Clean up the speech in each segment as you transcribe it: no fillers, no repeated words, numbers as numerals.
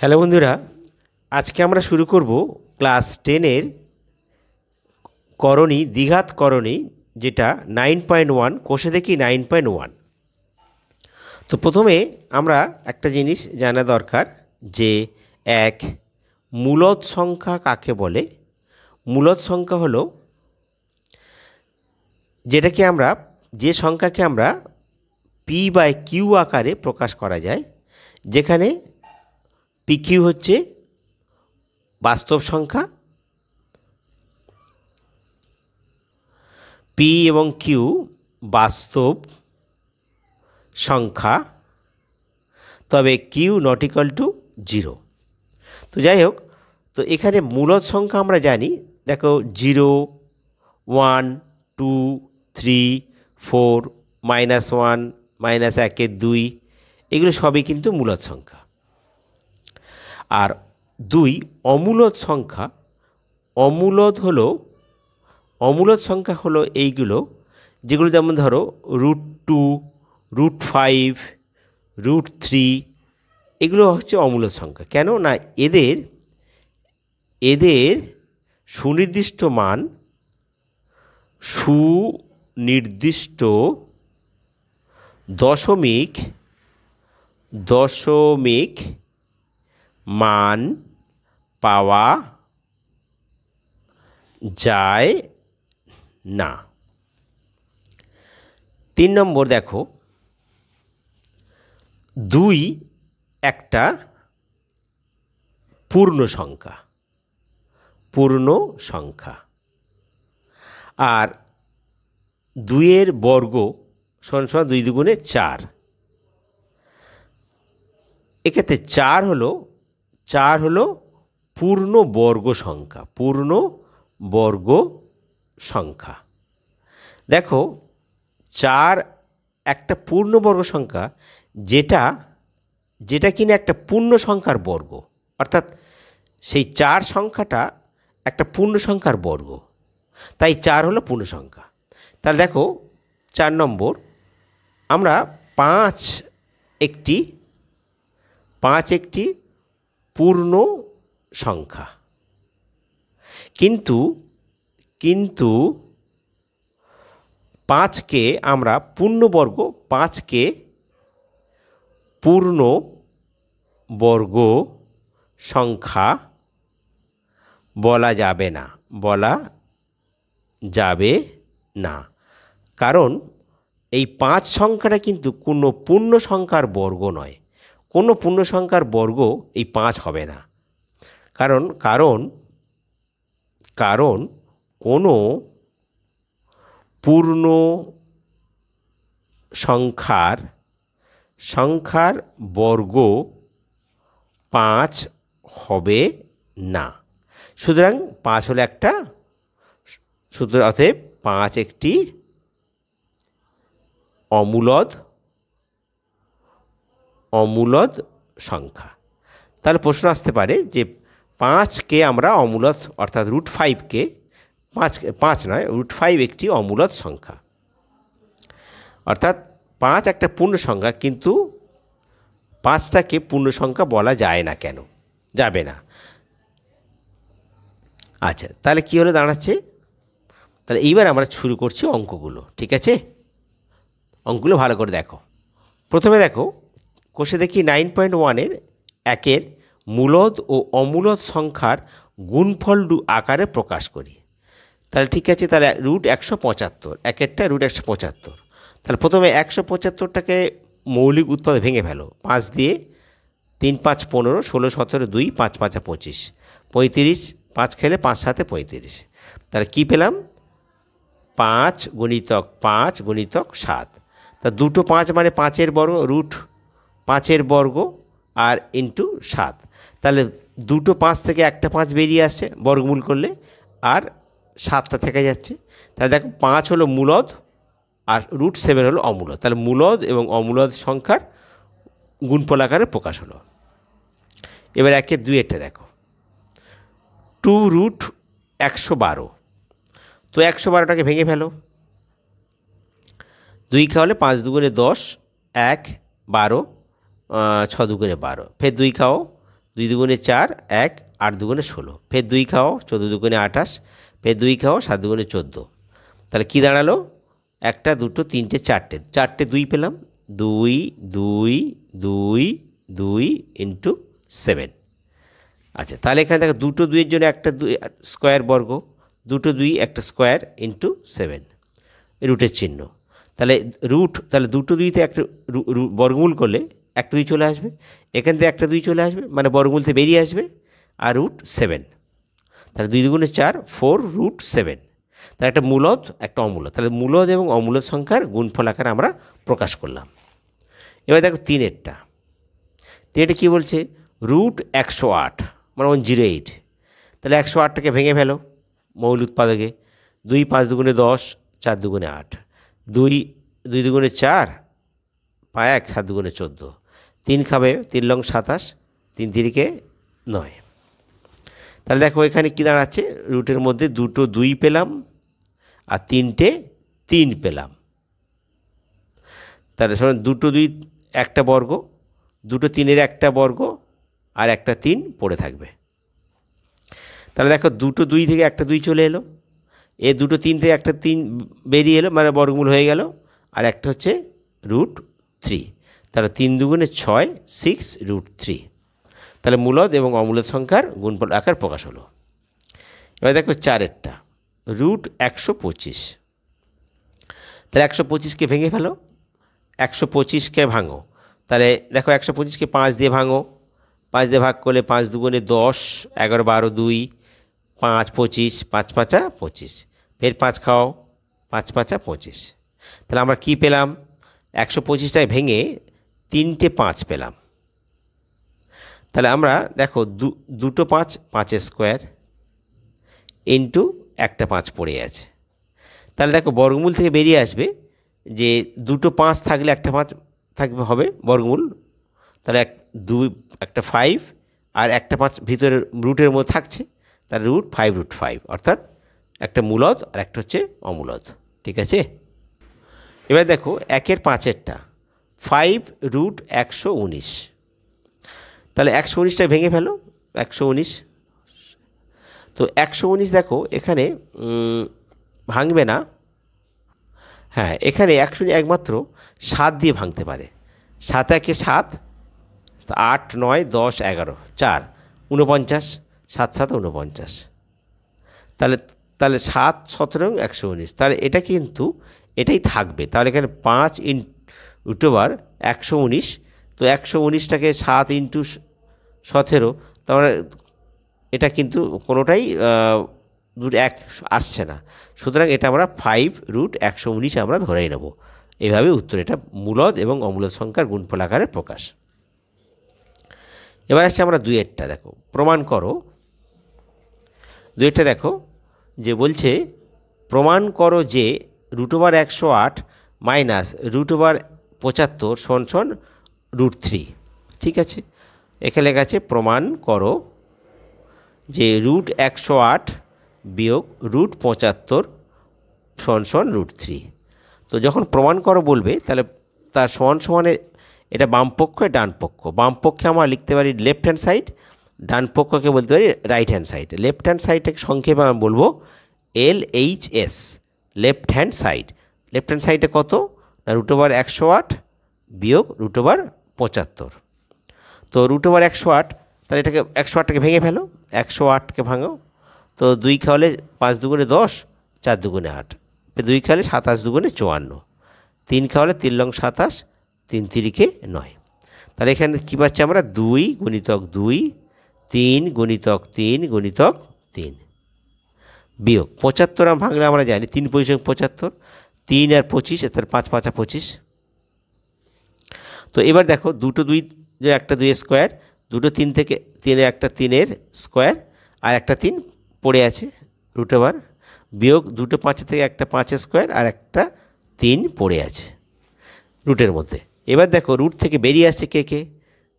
Hello বন্ধুরা, আজকে আমরা শুরু করব ক্লাস 10-এর করণী দ্বিঘাত করণী, যেটা 9.1 কোষে দেখি 9.1। তো প্রথমে আমরা একটা জিনিস জানা দরকার যে এক মূলদ সংখ্যা কাকে বলে। মূলদ সংখ্যা হলো যে সংখ্যাকে আমরা p/q আকারে প্রকাশ করা যায়, যেখানে PQ হচ্ছে বাস্তব সংখ্যা, P এবং Q বাস্তব সংখ্যা, তবে Q নট ইকুয়াল টু 0। তো যাই হোক, তো এখানে মূলদ সংখ্যা আমরা জানি, দেখো 0, 1, 2, 3, 4, -1, -1, 2 এগুলো সবই কিন্তু মূলদ সংখ্যা। আর 2 অমূলদ সংখ্যা। অমূলদ সংখ্যা হলো এইগুলো, যেগুলো যেমন ধরো √2, √5, √3 এগুলো হচ্ছে অমূলদ সংখ্যা। কেন না, এদের সুনির্দিষ্ট দশমিক মান পাওয়া যায় না। 3 নম্বর দেখো, 2 একটা পূর্ণ সংখ্যা, আর 2-এর বর্গ সমান 2 দুগুণে 4। এক্ষেত্রে 4 হলো পূর্ণ বর্গ সংখ্যা। দেখো, 4 একটা পূর্ণবর্গ সংখ্যা, যেটা কিনা একটা পূর্ণ সংখ্যার বর্গ, অর্থাৎ সেই 4 সংখ্যাটা একটা পূর্ণ সংখ্যার বর্গ, তাই 4 হলো পূর্ণ সংখ্যা। তাহলে দেখো 4 নম্বর, আমরা 5 একটি পূর্ণ সংখ্যা, কিন্তু 5কে আমরা পূর্ণবর্গ 5কে পূর্ণ বর্গ সংখ্যা বলা যাবে না, কারণ এই 5 সংখ্যাটা কিন্তু কোনো পূর্ণ সংখ্যার বর্গ নয়। কোনো পূর্ণ সংখ্যার বর্গ এই 5 হবে না, কারণ কোনো পূর্ণ সংখ্যার বর্গ 5 হবে না। সুতরাং 5 হলো একটা, সুতরাং অতএব 5 একটি অমূলদ সংখ্যা। তাহলে প্রশ্ন আসতে পারে যে 5কে আমরা অমূলদ, অর্থাৎ √5কে 5 নয়, √5 একটি অমূলদ সংখ্যা। অর্থাৎ 5 একটা পূর্ণ সংখ্যা, কিন্তু 5টাকে পূর্ণ সংখ্যা বলা যায় না। কেন যাবে না? আচ্ছা, তাহলে কী হলে দাঁড়াচ্ছে? তাহলে এইবার আমরা শুরু করছি অঙ্কগুলো। ঠিক আছে, অঙ্কগুলো ভালো করে দেখো। প্রথমে দেখো, কোষে দেখি 9.1-এর 1-এর মূলদ ও অমূলদ সংখ্যার গুণফল আকারে প্রকাশ করি। তাহলে ঠিক আছে, তাহলে √175, 1-এরটা √175। তাহলে প্রথমে 175টাকে মৌলিক উৎপাদে ভেঙে ফেলো। 5 দিয়ে 3 5 15, 16 17 2, 5 5 25, 35, 5 খেলে 5 7 35। তাহলে কী পেলাম? 5 × 5 × 7। তা দুটো 5 মানে 5-এর বর্গ, √5-এর বর্গ আর ইন্টু 7। তাহলে দুটো 5 থেকে একটা 5 বেরিয়ে আসছে বর্গমূল করলে, আর 7টা থেকে যাচ্ছে। তাহলে দেখো 5 হলো মূলদ আর √7 হলো অমূলদ। তাহলে মূলদ এবং অমূলদ সংখ্যার গুণফল আকারে প্রকাশ হলো। এবার 1-এর 2-এরটা দেখো, 2√112। তো 112টাকে ভেঙে ফেলো। 2 খাওয়ালে 5 দুগুণে 10, 1 12, 6 দুগুণে 12, ফের 2 খাও 2 দুগুণে 4, 1, 8 দুগুণে 16, ফের 2 খাও 14 দুগুণে 28, ফের 2 খাও 7 দুগুণে 14। তাহলে কী দাঁড়ালো? 1, 2, 3, 4, 4টে 2 পেলাম। 2, 2, 2, 2 ইন্টু 7। আচ্ছা, তাহলে এখানে দেখো 2টো 2-এর জন্য একটা 2 স্কোয়ার বর্গ, 2টো 2 একটা স্কোয়ার ইন্টু 7 রুটের চিহ্ন। তাহলে তাহলে 2টো 2তে একটা বর্গমূল করলে একটা 2 চলে আসবে, এখান থেকে একটা 2 চলে আসবে, মানে বর্গমূল থেকে বেরিয়ে আসবে, আর √7। তাহলে 2 দুগুণে 4, 4 √7। তাহলে একটা মূলদ একটা অমূলদ, তাহলে মূলদ এবং অমূলদ সংখ্যার গুণফল আকারে আমরা প্রকাশ করলাম। এবার দেখো 3-এরটা কী বলছে? √108 মানে 108। তাহলে 108টাকে ভেঙে ফেলো মৌল উৎপাদকে। 2 5 দুগুণে 10, 4 দুগুণে 8, 2 দুগুণে 4, 1 7 দুগুণে 14, 3 খাবে 3 লং 27, 3 3কে 9। তাহলে দেখো এখানে কী দাঁড়াচ্ছে? রুটের মধ্যে 2টো 2 পেলাম আর 3টে 3 পেলাম। তাহলে শোনো, 2টো 2 একটা বর্গ, 2টো 3-এর একটা বর্গ, আর একটা 3 পড়ে থাকবে। তাহলে দেখো 2টো 2 থেকে একটা 2 চলে এলো, 2টো 3 থেকে একটা 3 বেরিয়ে এলো, মানে বর্গমূল হয়ে গেল, আর একটা হচ্ছে √3। তাহলে 3 দুগুণে 6, 6 √3। তাহলে মূলদ এবং অমূলদ সংখ্যার গুণফল আকার প্রকাশ হলো। এবার দেখো 4-এরটা √125। তাহলে 125কে ভেঙে ফেলো, 125কে ভাঙো। তাহলে দেখো 125কে 5 দিয়ে ভাঙো, 5 দিয়ে ভাগ করলে 5 দুগুণে 10, 11 12 2, 5 25, 5 5 25, ফের 5 খাও, 5 5 25। তাহলে আমরা কি পেলাম? 125টায় ভেঙে 3টে 5 পেলাম। তাহলে আমরা দেখো 2টো 5, 5 স্কোয়ার ইন্টু একটা 5 পড়ে আছে। তাহলে দেখো বর্গমূল থেকে বেরিয়ে আসবে যে 2টো 5 থাকলে একটা 5 থাকবে, হবে বর্গমূল। তাহলে 2 একটা 5 আর একটা 5 ভিতরে রুটের মধ্যে থাকছে, তার √5 √5, অর্থাৎ একটা মূলদ আর একটা হচ্ছে অমূলদ। ঠিক আছে? এবার দেখো 1-এর 5-এরটা 5 √119। তাহলে 119টায় ভেঙে ফেলো, 119। তো 119 দেখো এখানে ভাঙবে না। হ্যাঁ, এখানে 119 একমাত্র 7 দিয়ে ভাঙতে পারে। 7 1 7, 8 9 10 11 4 49, 7 7 49। তাহলে 7 17 119। তাহলে এটা কিন্তু এটাই থাকবে। তাহলে এখানে 5 √119। তো 119টাকে 7 × 17, তাহলে এটা কিন্তু কোনোটাই √1 আসছে না। সুতরাং এটা আমরা 5 √119 আমরা ধরেই নেব। এইভাবে উত্তর, এটা মূলদ এবং অমূলদ সংখ্যার গুণফল আকারে প্রকাশ। এবার আসছে আমরা 2-এরটা দেখো, প্রমাণ করো। 2-এরটা দেখো যে বলছে প্রমাণ করো যে √108 মাইনাস √75 √3। ঠিক আছে, এখানে লেখা আছে প্রমাণ করো যে √108 বিয়োগ √75 √3। তো যখন প্রমাণ করো বলবে, তাহলে তার সমানের এটা বামপক্ষ ডান পক্ষ। বামপক্ষে আমরা লিখতে পারি লেফট হ্যান্ড সাইড, ডান পক্ষকে বলতে পারি right hand side. Left hand সাইডটাকে সংক্ষেপে আমরা বলবো LHS, left hand side. Left hand সাইডে কত না √108 বিয়োগ √75। তো √108, তাহলে এটাকে 108টাকে ভেঙে ফেলো, 108কে ভাঙো। তো 2 খাওয়ালে 5 দুগুণে 10, 4 দুগুণে 8, 2 খাওয়ালে 27 দুগুণে 54, 3 খাওয়ালে 3 লং 27, 3 3কে 9। তাহলে এখানে কী পাচ্ছি আমরা? 2 × 2, 3 × 3 × 3 বিয়োগ 75 ভাঙলে আমরা জানি 3 × 75, 3 আর 25, তার 5 5 25। তো এবার দেখো 2টো 2 যে একটা 2 স্কোয়ার, 2টো 3 থেকে 3 একটা 3-এর স্কোয়ার, আর একটা 3 পড়ে আছে √, বিয়োগ 2টো 5 থেকে একটা 5 স্কোয়ার আর একটা 3 পড়ে আছে রুটের মধ্যে। এবার দেখো রুট থেকে বেরিয়ে আসছে কে?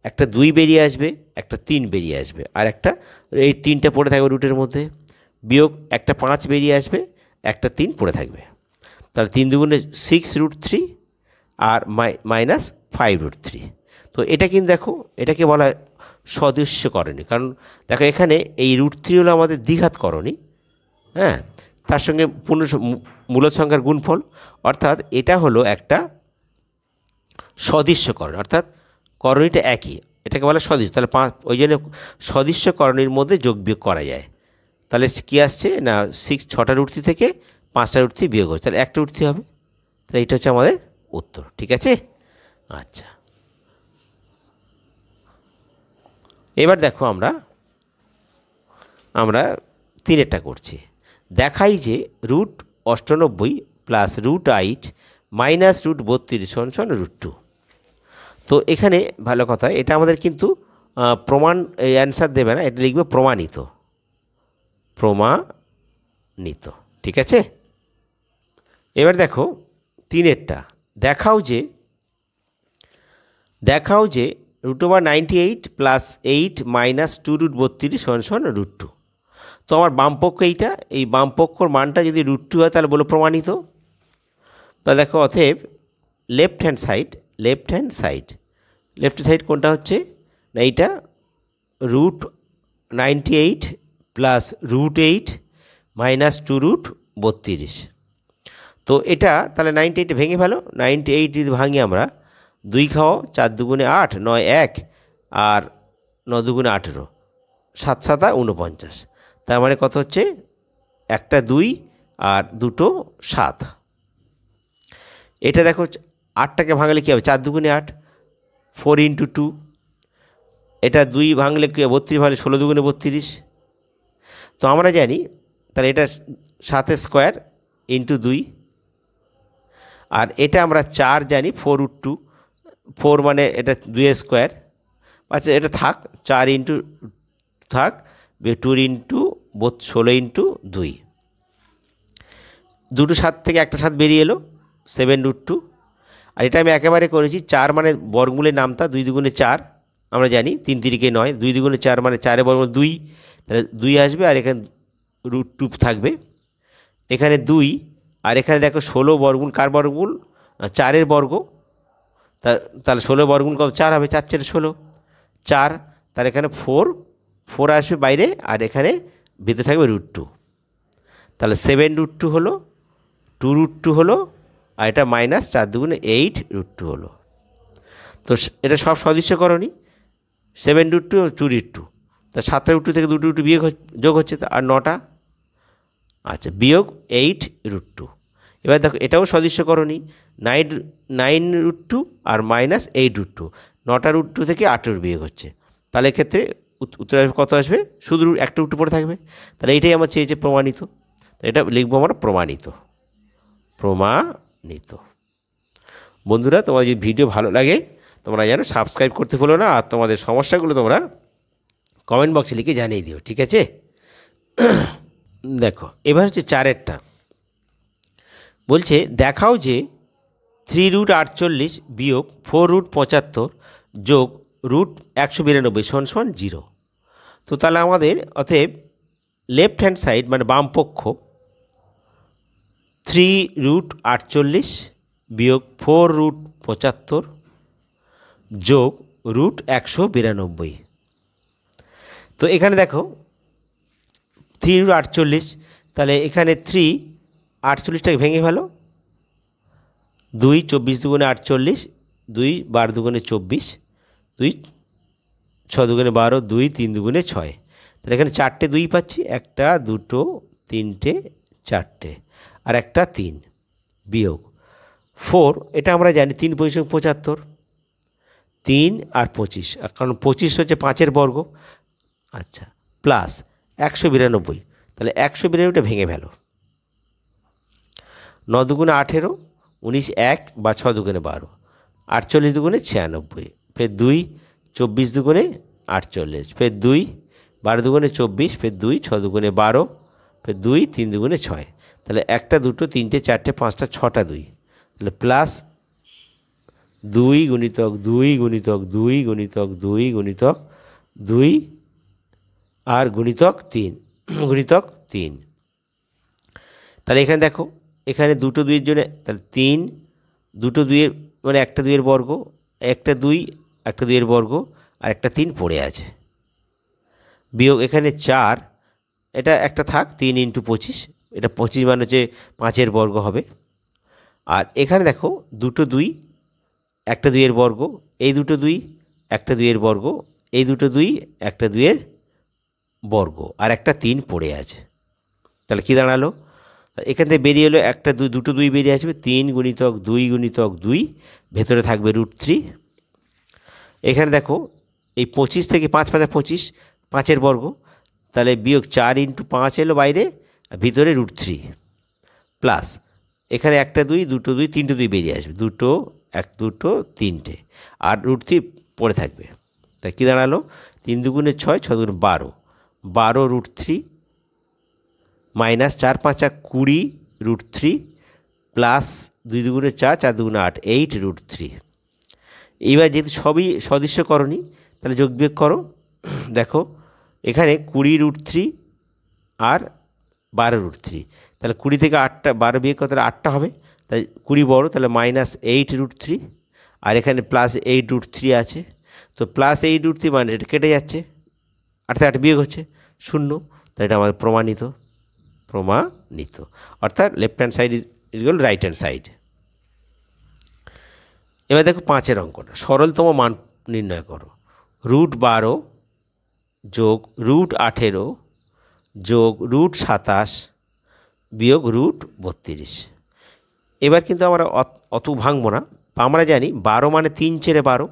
একটা 2 বেরিয়ে আসবে, একটা 3 বেরিয়ে আসবে, আর একটা এই 3টা পড়ে থাকবে রুটের মধ্যে, বিয়োগ একটা 5 বেরিয়ে আসবে, একটা 3 পড়ে থাকবে। তাহলে 3 দুগুণে 6 √3 আর মাইনাস 5 √3। তো এটা কিন্তু দেখো, এটাকে বলা হয় সদস্য করণী। কারণ দেখো এখানে এই √3 হলো আমাদের দ্বিঘাত করণী, হ্যাঁ, তার সঙ্গে মূলদ সংখ্যার গুণফল, অর্থাৎ এটা হলো একটা সদৃশ্য করণ, অর্থাৎ করণীটা একই, এটাকে বলে সদৃশ্য। তাহলে ওই জন্য সদৃশ্য করণীর মধ্যে যোগ বিয়োগ করা যায়। তাহলে কী আসছে না 6টা √3 থেকে 5টা √3 বিয়োগ হচ্ছে, তাহলে একটা √3 হবে। তাহলে এটা হচ্ছে আমাদের উত্তর, ঠিক আছে। আচ্ছা, এবার দেখো আমরা 3টা করছি। দেখাই যে √98 প্লাস √8 মাইনাস √32 সমান √2। তো এখানে ভালো কথা, এটা আমাদের কিন্তু প্রমাণ অ্যান্সার দেবে না, এটা লিখবে প্রমাণিত, প্রমাণিত, ঠিক আছে। এবার দেখো 3টা, দেখাও যে √98 প্লাস 8 মাইনাস 2√32 সমান √2। তো আমার বামপক্ষ এইটা, এই বামপক্ষর মানটা যদি √2 হয় তাহলে বলো প্রমাণিত। তা দেখো অতএব লেফট হ্যান্ড সাইড কোনটা হচ্ছে না, এইটা √98 প্লাস √8 মাইনাস 2√32। তো এটা তাহলে 98 ভেঙে ফেলো, 98 যদি ভাঙি আমরা 2 খাও, 4 দুগুণে 8, 9 1, আর 9 দুগুণে 18, 7 7 49। তার মানে কত হচ্ছে, একটা 2 আর দুটো 7। এটা দেখো 8টাকে ভাঙলে কী হবে, 4 দুগুণে 8, 4 × 2। এটা 2 ভাঙলে কী হবে, 32 ভাঙলে 16 দুগুণে 32। তো আমরা জানি তাহলে এটা 7 স্কোয়ার × 2, আর এটা আমরা 4 জানি 4√2, 4 মানে এটা 2 স্কোয়ার। আচ্ছা এটা থাক, 4 ইন্টু থাক, 2 × 16 × 2, দুটো 7 থেকে একটা 7 বেরিয়ে এলো, 7√2। আর এটা আমি একেবারে করেছি 4 মানে বর্গমূলের নামতা, 2 দুগুণে 4 আমরা জানি, 3 3 9, 2 দুগুণে 4 মানে 4 বর্গমূল 2, তাহলে 2 আসবে, আর এখানে √2 থাকবে, এখানে 2, আর এখানে দেখো 16 বর্গমূল, কার বর্গমূল, 4-এর বর্গ। তাহলে 16 বর্গমূল কত, 4 হবে, 4 4 16, 4, তাহলে এখানে 4 আসবে বাইরে, আর এখানে ভিতরে থাকবে √2। তাহলে 7√2 হলো, 2√2 হলো, আর এটা মাইনাস 4 দুগুণে 8√2 হলো। তো এটা সব সদৃশ্য করণী, 7√2 ও 2√2। তা 7টা √2 থেকে 2 √2 বিয়োগ যোগ হচ্ছে, আর 9টা, আচ্ছা বিয়োগ 8√2। এবার দেখো এটাও সদৃশ্য করণী, 9√2 আর মাইনাস 8√2, 9টা √2 থেকে 8 বিয়োগ হচ্ছে। তাহলে এক্ষেত্রে উত্তর কত আসবে, শুধু একটা √2 পড়ে থাকবে। তাহলে এইটাই আমার চেয়েছে প্রমাণিত, এটা লিখবো আমরা প্রমাণিত। বন্ধুরা, তোমার যদি ভিডিও ভালো লাগে তোমরা যেন সাবস্ক্রাইব করতে ভুলো না, আর তোমাদের সমস্যাগুলো তোমরা কমেন্ট বক্সে লিখে জানিয়ে দিও, ঠিক আছে। দেখো এবার হচ্ছে 4এরটা, বলছে দেখাও যে 3√48 বিয়োগ 4√75 যোগ √192 সমান 0। তো তাহলে আমাদের অতএব লেফট হ্যান্ড সাইড মানে বাম পক্ষ 3√48 বিয়োগ 4√75 যোগ √192। তো এখানে দেখো 3√48, তাহলে এখানে 3, 48টাকে ভেঙে ফেলো, 2 24 দুগুণে 48, 2 12 দুগুণে 24, 2 6 দুগুণে 12, 2 3 দুগুণে 6। তাহলে এখানে 4টে 2 পাচ্ছি, 1 2 3 4, আর একটা 3 বিয়োগ 4, এটা আমরা জানি 3 × 75, 3 আর 25, কারণ 25 হচ্ছে 5-এর বর্গ, আচ্ছা প্লাস 192। তাহলে 192টা ভেঙে ফেলো, 9 দুগুণে 18, 19 1 বা 6 দুগুণে 12, 48 দুগুণে 96, ফের 2 24 দুগুণে 48, ফের 2 12 দুগুণে 24, ফের 2 6 দুগুণে 12, ফের 2 3 দুগুণে 6। তাহলে 1 2 3 4 5 6টা 2, তাহলে প্লাস 2 গুণিতক 2 গুণিতক 2 গুণিতক 2 গুণিতক 2 আর গুণিতক 3 গুণিতক 3। তাহলে এখানে দেখো এখানে দুটো 2-এর জন্য, তাহলে 3, দুটো 2-এর মানে একটা 2-এর বর্গ, একটা 2 একটা 2-এর বর্গ, আর একটা 3 পড়ে আছে, বিয়োগ এখানে 4, এটা একটা থাক, 3 × 25, এটা 25 মানে হচ্ছে 5-এর বর্গ হবে। আর এখানে দেখো দুটো 2, একটা 2-এর বর্গ, এই দুটো 2, একটা 2-এর বর্গ, এই দুটো 2, একটা 2-এর বর্গ, আর একটা 3 পড়ে আছে। তাহলে কী দাঁড়ালো? এখান থেকে বেরিয়ে এলো একটা দুটো 2 বেরিয়ে আসবে, 3 × 2 × 2, ভেতরে থাকবে √3। এখানে দেখো এই 25 থেকে 5 × 5 = 25, 5-এর বর্গ, তাহলে বিয়োগ 4 × 5 এলো বাইরে, ভিতরে √3, প্লাস এখানে একটা 2, দুটো 2, তিনটে 2 বেরিয়ে আসবে, দুটো 1 2 3টে, আর √3 পড়ে থাকবে। তাই কী দাঁড়ালো? 3 × 2 = 6, 6 × 2 = 12, 12 √3 মাইনাস 4 × 5 = 20 √3 প্লাস 2 × 2 = 4, 4 × 2 = 8, 8 √3। এইবার যেহেতু সবই সদৃশ্যকরণী, তাহলে যোগ বিয়োগ করো। দেখো এখানে 20 √3 আর 12 √3, তাহলে 20 থেকে 8টা 12 বিয়োগ করতে 8টা হবে, তাই 20 বড়, তাহলে -8 √3, আর এখানে +8 √3 আছে। তো +8 √3 মানে এটা কেটে যাচ্ছে, 8 থেকে 8 বিয়োগ হচ্ছে 0, তাই এটা আমাদের প্রমাণিত, অর্থাৎ left hand side is equal right hand side. এবার দেখো 5-এর অঙ্কটা, সরলতম মান নির্ণয় করো। √12 যোগ √18 যোগ √27 বিয়োগ √32। এবার কিন্তু আমরা অত ভাঙবো না, আমরা জানি 12 মানে 3 × 12,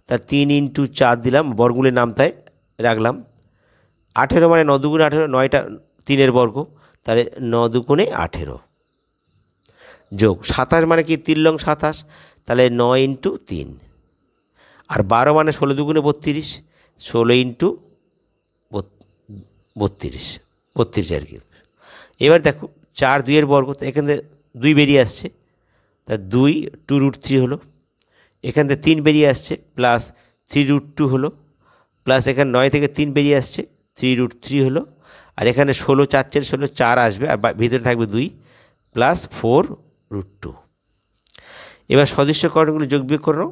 তার 3 × 4 দিলাম, বর্গমূলের নামতায় রাখলাম। 18 মানে 9 × 2 = 18, 9টা 3-এর বর্গ, তাহলে 9 × 2 = 18, যোগ 27 মানে কি 3 লং 27, তাহলে 9 × 3, আর 12 মানে 16 × 2 = 32, 16 × 32 আর কি। এবার দেখো 4 2-এর বর্গ, তো এখান থেকে 2 বেরিয়ে আসছে, তা 2 √3 হলো, এখান থেকে 3 বেরিয়ে আসছে, প্লাস 3 √2 হলো, প্লাস এখানে 9 থেকে 3 বেরিয়ে আসছে, 3 √3 হলো, আর এখানে 16 4 × 16 4 আসবে, আর ভিতরে থাকবে 2 প্লাস 4 √2। এবার সদৃশ্যকরণগুলো যোগ বিয়োগ করো,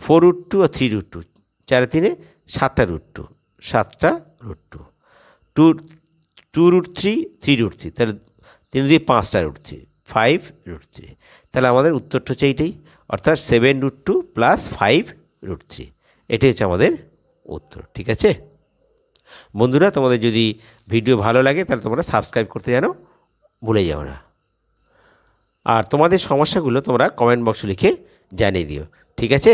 4 √2 আর 3 √2, 4 × 3 = 7টা √2, 7টা √2, 2 √3 3 √3, তাহলে 3 দিয়ে 5টা √3, 5 √3। তাহলে আমাদের উত্তরটা হচ্ছে এইটাই, অর্থাৎ 7 √2 প্লাস 5 √3, এটাই হচ্ছে আমাদের উত্তর। ঠিক আছে বন্ধুরা, তোমাদের যদি ভিডিও ভালো লাগে তাহলে তোমরা সাবস্ক্রাইব করতে যেন ভুলে যাও না, আর তোমাদের সমস্যাগুলো তোমরা কমেন্ট বক্সে লিখে জানিয়ে দিও। ঠিক আছে।